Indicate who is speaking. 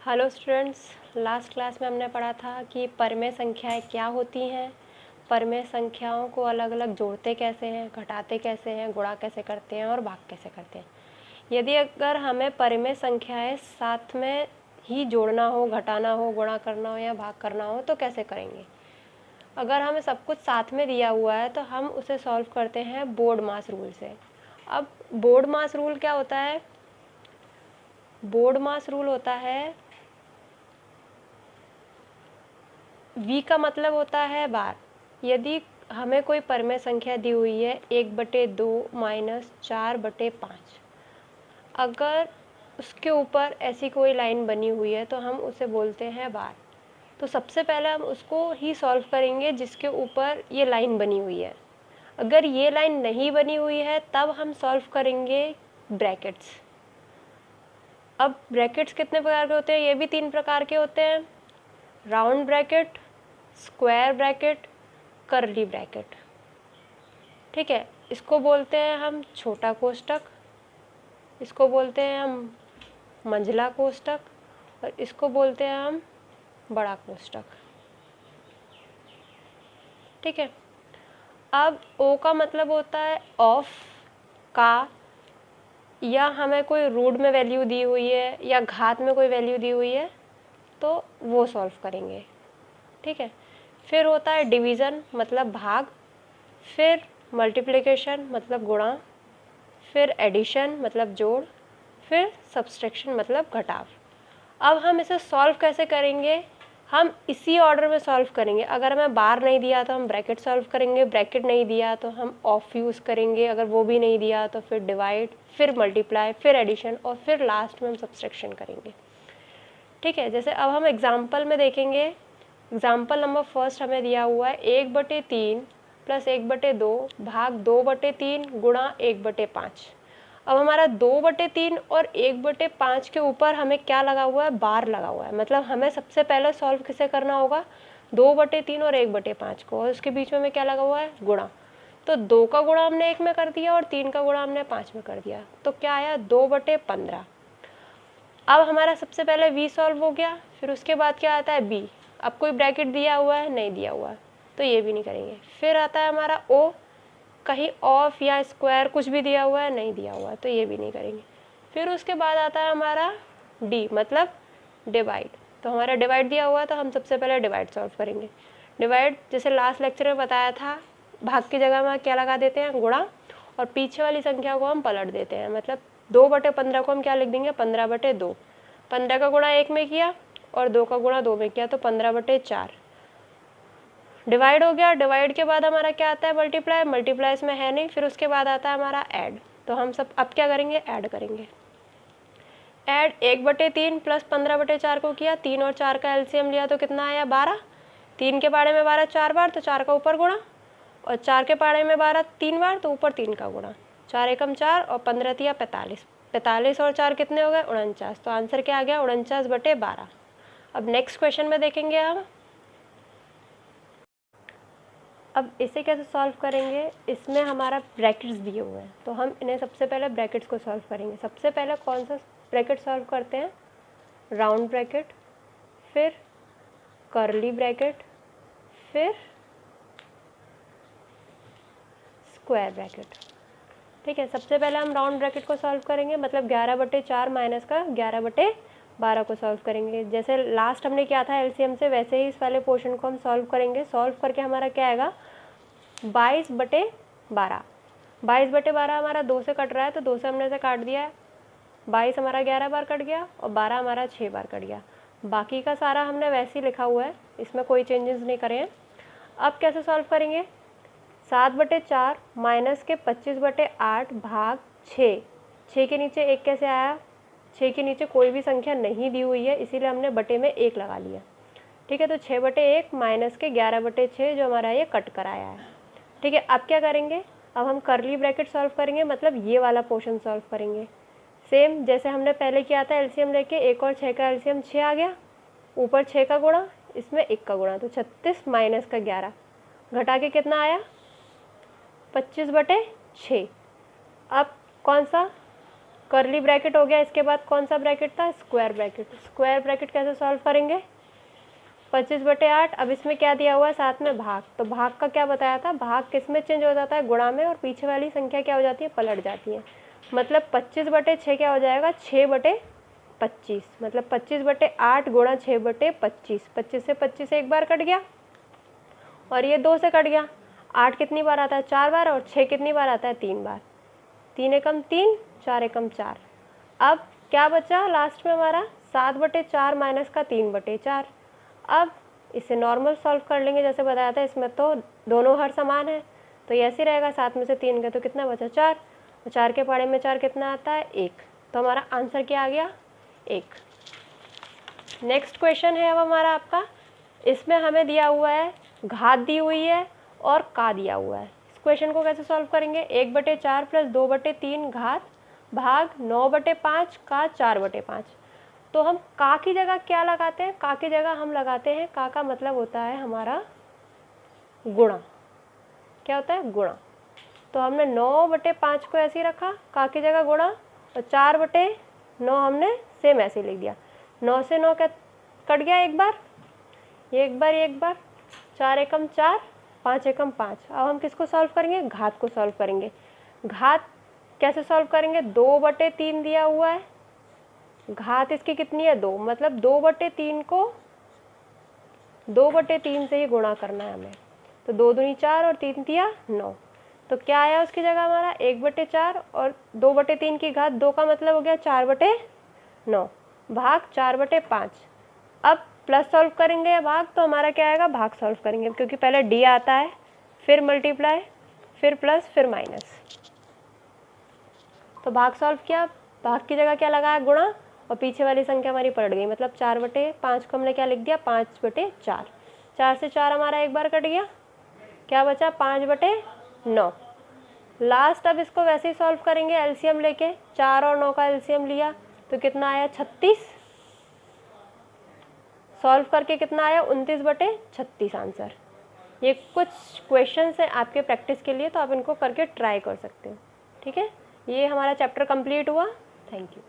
Speaker 1: Hello students, last class में हमने पढ़ा था कि परिमेय संख्याएं क्या होती हैं, परिमेय संख्याओं को अलग अलग जोड़ते कैसे हैं, घटाते कैसे हैं, गुणा कैसे करते हैं और भाग कैसे करते हैं। यदि अगर हमें परिमेय संख्याएं साथ में ही जोड़ना हो, घटाना हो, गुणा करना हो या भाग करना हो तो कैसे करेंगे। अगर हमें सब कुछ साथ में दिया हुआ है तो हम उसे सॉल्व करते हैं बोर्ड मास रूल से। अब बोर्ड मास रूल क्या होता है? बोर्ड मास रूल होता है, v का मतलब होता है बार। यदि हमें कोई परिमेय संख्या दी हुई है 1/2 माइनस 4/5, अगर उसके ऊपर ऐसी कोई लाइन बनी हुई है तो हम उसे बोलते हैं बार। तो सबसे पहले हम उसको ही सॉल्व करेंगे जिसके ऊपर ये लाइन बनी हुई है। अगर ये लाइन नहीं बनी हुई है तब हम सॉल्व करेंगे ब्रैकेट्स। अब ब्रैकेट्स कितने प्रकार के होते हैं? ये भी 3 प्रकार के होते हैं, round bracket, square bracket, curly bracket. ठीक है, इसको बोलते हैं हम छोटा कोष्ठक, इसको बोलते हैं हम मंझला कोष्ठक और इसको बोलते हैं हम बड़ा कोष्ठक। ठीक है, अब ओ का मतलब होता है ऑफ, का, या हमें कोई रूट में वैल्यू दी हुई है या घात में कोई वैल्यू दी हुई है तो वो सॉल्व करेंगे। ठीक है, फिर होता है डिवीज़न मतलब भाग, फिर मल्टीप्लिकेशन मतलब गुणा, फिर एडिशन मतलब जोड़, फिर सब्सट्रैक्शन मतलब घटाव। अब हम इसे सॉल्व कैसे करेंगे? हम इसी ऑर्डर में सॉल्व करेंगे। अगर हमें बार नहीं दिया तो हम ब्रैकेट सॉल्व करेंगे, ब्रैकेट नहीं दिया तो हम ऑफ यूज़ करेंगे, अगर वो भी नहीं दिया तो फिर डिवाइड, फिर मल्टीप्लाई, फिर एडिशन और फिर लास्ट में हम सब्सट्रैक्शन करेंगे। ठीक है, जैसे अब हम एग्जाम्पल में देखेंगे। एग्जाम्पल नंबर फर्स्ट हमें दिया हुआ है 1/3 प्लस 1/2 भाग 2/3 गुणा 1/5। अब हमारा 2/3 और 1/5 के ऊपर हमें क्या लगा हुआ है? बार लगा हुआ है। मतलब हमें सबसे पहले सॉल्व किसे करना होगा? 2/3 और 1/5 को, और उसके बीच में हमें क्या लगा हुआ है? गुणा। तो 2 का गुणा हमने 1 में कर दिया और 3 का गुणा हमने 5 में कर दिया, तो क्या आया? 2/15। अब हमारा सबसे पहले v सॉल्व हो गया, फिर उसके बाद क्या आता है? b। अब कोई ब्रैकेट दिया हुआ है? नहीं दिया हुआ है, तो ये भी नहीं करेंगे। फिर आता है हमारा o, कहीं ऑफ या स्क्वायर कुछ भी दिया हुआ है? नहीं दिया हुआ है, तो ये भी नहीं करेंगे। फिर उसके बाद आता है हमारा d मतलब डिवाइड। तो हमारा डिवाइड दिया हुआ है तो हम सबसे पहले डिवाइड सॉल्व करेंगे। डिवाइड जैसे लास्ट लेक्चर में बताया था, भाग की जगह में क्या लगा देते हैं? गुणा, और पीछे वाली संख्या को हम पलट देते हैं। मतलब 2/15 को हम क्या लिख देंगे? 15/2। 15 का गुणा 1 में किया और 2 का गुणा 2 में किया तो 15/4 डिवाइड हो गया। डिवाइड के बाद हमारा क्या आता है? मल्टीप्लाई। मल्टीप्लाई इसमें है नहीं। फिर उसके बाद आता है हमारा ऐड। तो हम सब अब क्या करेंगे? ऐड करेंगे। ऐड 1/3 प्लस 15/4 को किया, 3 और 4 का एलसीएम लिया तो कितना आया? 12। 3 के पाड़े में 12 4 बार तो 4 का ऊपर गुणा, और 4 के पाड़े में 12 3 बार तो ऊपर 3 का गुणा। 4 एकम 4 और 15 तिया 45। 45 और 4 कितने हो गए? 49। तो आंसर क्या आ गया? 49/12। अब नेक्स्ट क्वेश्चन में देखेंगे हम। अब इसे कैसे सॉल्व करेंगे? इसमें हमारा ब्रैकेट्स दिए हुए हैं तो हम इन्हें सबसे पहले ब्रैकेट्स को सॉल्व करेंगे। सबसे पहले कौन सा ब्रैकेट सॉल्व करते हैं? राउंड ब्रैकेट, फिर कर्ली ब्रैकेट, फिर स्क्वायर ब्रैकेट। ठीक है, सबसे पहले हम राउंड ब्रैकेट को सॉल्व करेंगे, मतलब 11/4 माइनस का 11/12 को सॉल्व करेंगे। जैसे लास्ट हमने किया था एलसीएम से, वैसे ही इस वाले पोर्शन को हम सॉल्व करेंगे। सॉल्व करके हमारा क्या आएगा? 22/12। 22/12 हमारा 2 से कट रहा है तो 2 से हमने से काट दिया है। 22 हमारा 11 बार कट गया और 12 हमारा 6 बार कट गया। बाकी का सारा हमने वैसे ही लिखा हुआ है, इसमें कोई चेंजेस नहीं करे हैं। अब कैसे सॉल्व करेंगे? 7/4 माइनस के 25/8 भाग 6। 6 के नीचे 1 कैसे आया? 6 के नीचे कोई भी संख्या नहीं दी हुई है, इसीलिए हमने बटे में 1 लगा लिया। ठीक है, तो 6/1 माइनस के 11/6 जो हमारा ये कट कर आया है। ठीक है, अब क्या करेंगे? अब हम कर्ली ब्रैकेट सॉल्व करेंगे, मतलब ये वाला पोर्शन सॉल्व करेंगे। सेम जैसे हमने पहले किया था, एलसीएम लेके 1 और 6 का एलसीएम 6 आ गया, ऊपर 6 का गुणा, इसमें 1 का गुणा, तो 36 माइनस का 11 घटा के कितना आया? 25/6। अब कौन सा? कर्ली ब्रैकेट हो गया, इसके बाद कौन सा ब्रैकेट था, स्क्वायर ब्रैकेट। स्क्वायर ब्रैकेट कैसे सॉल्व करेंगे, 25/8। अब इसमें क्या दिया हुआ है साथ में, भाग। तो भाग का क्या बताया था, भाग किस में चेंज हो जाता है, गुणा में, और पीछे वाली संख्या क्या हो जाती है, पलट जाती है। मतलब 25/6 क्या हो जाएगा, 6/25। मतलब 25/8 गुणा 6/25। 25 से 25 एक बार कट गया और ये 2 से कट गया। 8 कितनी बार आता है, 4 बार, और 6 कितनी बार आता है, 3 बार। 3 एकम 3, 4 एकम 4। अब क्या बचा लास्ट में हमारा, 7/4 माइनस का 3/4। अब इसे नॉर्मल सॉल्व कर लेंगे जैसे बताया था, इसमें तो दोनों हर समान है, तो ये ऐसे रहेगा। 7 में से 3 गए तो कितना बचा, 4, और 4 के पाड़े में 4 कितना आता है, 1। तो हमारा आंसर क्या आ गया, 1। नेक्स्ट क्वेश्चन है अब हमारा आपका, इसमें हमें दिया हुआ है घात दी हुई है और का दिया हुआ है। इस क्वेश्चन को कैसे सॉल्व करेंगे, 1/4 प्लस 2/3 घात भाग 9/5 का 4/5। तो हम का की जगह क्या लगाते हैं, का की जगह हम लगाते हैं, का मतलब होता है हमारा गुणा। क्या होता है, गुणा। तो हमने 9/5 को ऐसे ही रखा, का की जगह गुणा, और 4/9 हमने सेम ऐसे ही लिख दिया। 9 से 9 क्या कट गया, एक बार, ये एक बार, ये एक बार, 4 एकम 4, 5 एकम 5। अब हम किसको सॉल्व करेंगे, घात को सॉल्व करेंगे। घात कैसे सॉल्व करेंगे, 2/3 दिया हुआ है, घात इसकी कितनी है, 2, मतलब 2/3 को 2/3 से ही गुणा करना है हमें। तो 2 दूनी 4 और 3 तिया 9। तो क्या आया उसकी जगह हमारा, 1/4 और 2/3 की घात 2 का मतलब हो गया 4/9 भाग 4/5। अब प्लस सॉल्व करेंगे या भाग, तो हमारा क्या आएगा, भाग सॉल्व करेंगे, क्योंकि पहले डी आता है, फिर मल्टीप्लाई, फिर प्लस, फिर माइनस। तो भाग सॉल्व किया, भाग की जगह क्या लगाया, गुणा, और पीछे वाली संख्या हमारी पलट गई। मतलब 4/5 को हमने क्या लिख दिया, 5/4। 4 से 4 हमारा एक बार कट गया, क्या बचा, 5/9। लास्ट अब इसको वैसे ही सॉल्व करेंगे एलसीएम लेके, 4 और 9 का एलसीएम लिया तो कितना आया, 36। सॉल्व करके कितना आया, 29/36 आंसर। ये कुछ क्वेश्चंस हैं आपके प्रैक्टिस के लिए, तो आप इनको करके ट्राई कर सकते हो। ठीक है, ये हमारा चैप्टर कंप्लीट हुआ। Thank you.